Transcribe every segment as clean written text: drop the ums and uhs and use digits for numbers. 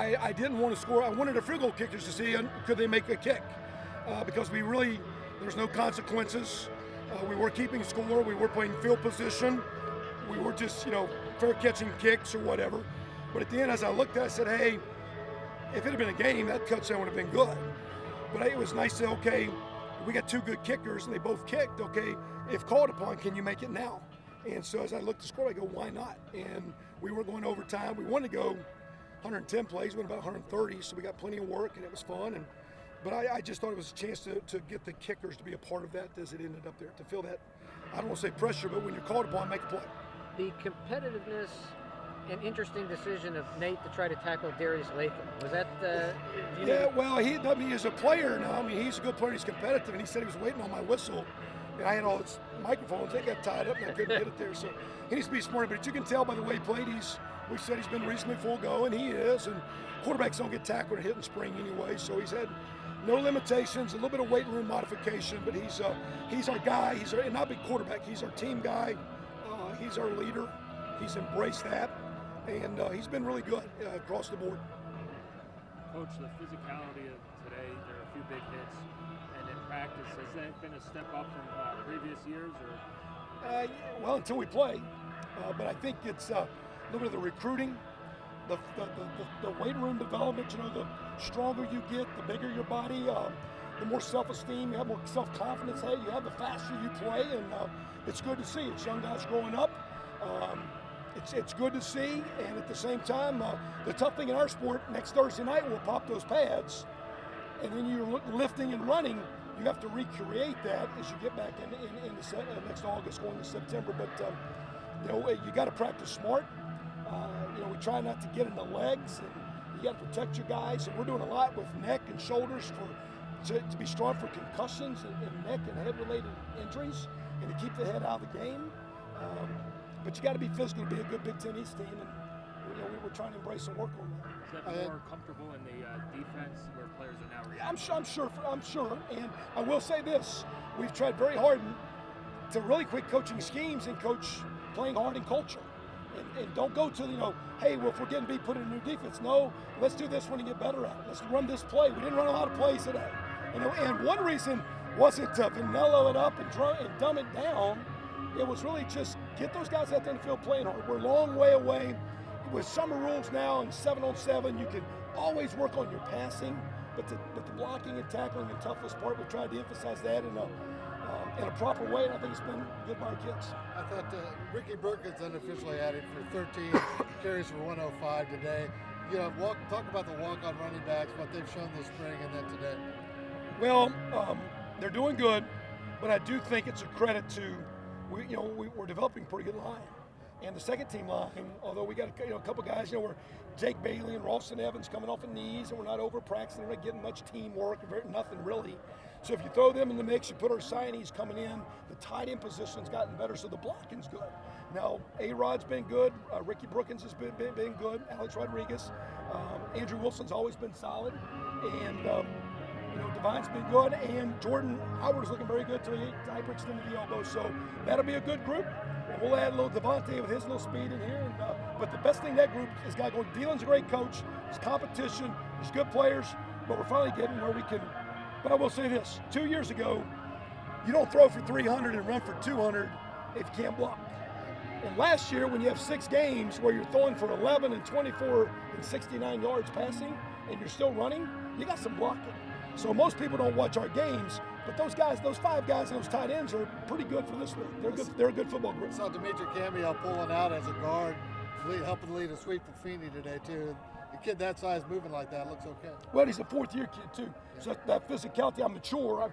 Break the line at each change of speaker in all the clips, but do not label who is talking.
I didn't want to score. I wanted the field goal kickers to see could they make a kick, because there's no consequences. We were keeping score. We were playing field position. We were just, fair catching kicks or whatever. But at the end, as I looked at it, I said, hey, if it had been a game, that touchdown would have been good. But it was nice to, okay, we got two good kickers and they both kicked. Okay, if called upon, can you make it now? And so as I looked at the score, I go, why not? And we were going overtime. We wanted to go 110 plays, we went about 130, so we got plenty of work and it was fun. But I just thought it was a chance to get the kickers to be a part of that as it ended up there, to feel that, I don't want to say pressure, but when you're called upon, make a play.
The competitiveness and interesting decision of Nate to try to tackle Darius Latham, was that
well, he is a player now. I mean, he's a good player, he's competitive, and he said he was waiting on my whistle, and I had all his microphones, they got tied up and I couldn't get it there, so he needs to be smarter. But you can tell by the way he played, we said he's been reasonably full go, and he is, and quarterbacks don't get tackled and hit in spring anyway, so he's had no limitations, a little bit of weight room modification, but he's our guy. And not a big quarterback. He's our team guy. He's our leader. He's embraced that, and he's been really good across the board.
Coach, the physicality of today, there are a few big hits, and in practice, has that been a step up from previous years? Or?
Well, until we play, but I think it's a little bit of the recruiting. The weight room development, the stronger you get, the bigger your body, the more self-esteem, you have more self-confidence, you have the faster you play, and it's good to see. It's young guys growing up. It's good to see, and at the same time, the tough thing in our sport, next Thursday night we'll pop those pads, and then you're lifting and running, you have to recreate that as you get back in next August going to September, but you got to practice smart. We try not to get in the legs, and you got to protect your guys. And we're doing a lot with neck and shoulders to be strong for concussions and neck and head-related injuries, and to keep the head out of the game. But you got to be physical to be a good Big Ten East team, and we're trying to embrace and work on that.
Is that more comfortable in the defense where players are now reacting?
I'm sure. And I will say this: we've tried very hard to really quit coaching schemes and coach playing hard and culture. And don't go to, hey, well, if we're getting beat, put in a new defense. No, let's do this one and get better at it. Let's run this play. We didn't run a lot of plays today. And one reason wasn't to vanilla it up and dumb it down. It was really just get those guys out there in the field playing hard. We're a long way away. With summer rules now and 7-on-7, you can always work on your passing, but the blocking and tackling, the toughest part, we tried to emphasize that in a proper way, and I think it's been good by our kids.
I thought Ricky Brookins unofficially had it for 13 carries for 105 today. Talk about the walk-on running backs, what they've shown this spring and then today.
Well, they're doing good, but I do think it's a credit to we're developing a pretty good line, and the second team line. Although we got a couple guys, we're Jake Bailey and Ralston Evans coming off of knees, and we're not over practicing. We're not getting much teamwork, nothing really. So if you throw them in the mix, you put our signees coming in, the tight end position's gotten better, so the blocking's good. Now, A-Rod's been good, Ricky Brookins has been good, Alex Rodriguez, Andrew Wilson's always been solid, and Divine's been good, and Jordan Howard's looking very good till he hyperextended the elbow, so that'll be a good group. And we'll add a little Devontae with his little speed in here, but the best thing that group has got going, Dylan's a great coach, there's competition, there's good players, but we're finally getting where we can. But I will say this, 2 years ago, you don't throw for 300 and run for 200 if you can't block. And last year, when you have 6 games where you're throwing for 11 and 24 and 69 yards passing, and you're still running, you got some blocking. So most people don't watch our games, but those guys, those 5 guys and those tight ends are pretty good for this league. They're good. They're a good football group.
I saw Dimitri Cameo pulling out as a guard, helping lead a sweep for Feeney today, too. A kid that size moving like that looks okay.
Well, he's a 4th-year kid too. Yeah. So that physicality, I'm mature.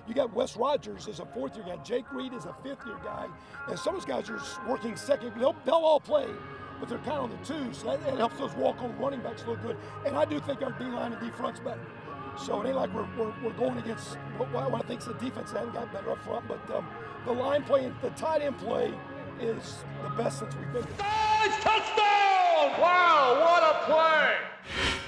You got Wes Rogers as a 4th-year guy. Jake Reed is a 5th-year guy, and some of those guys are working second. They'll all play, but they're kind of on the 2, so that helps those walk-on running backs look good. And I do think our D-line and D-front's better. So it ain't like we're going against what I think's the defense that hasn't got better up front, but the line play and the tight end play is the best since we've been here.
Nice touchdown! Wow, what a play!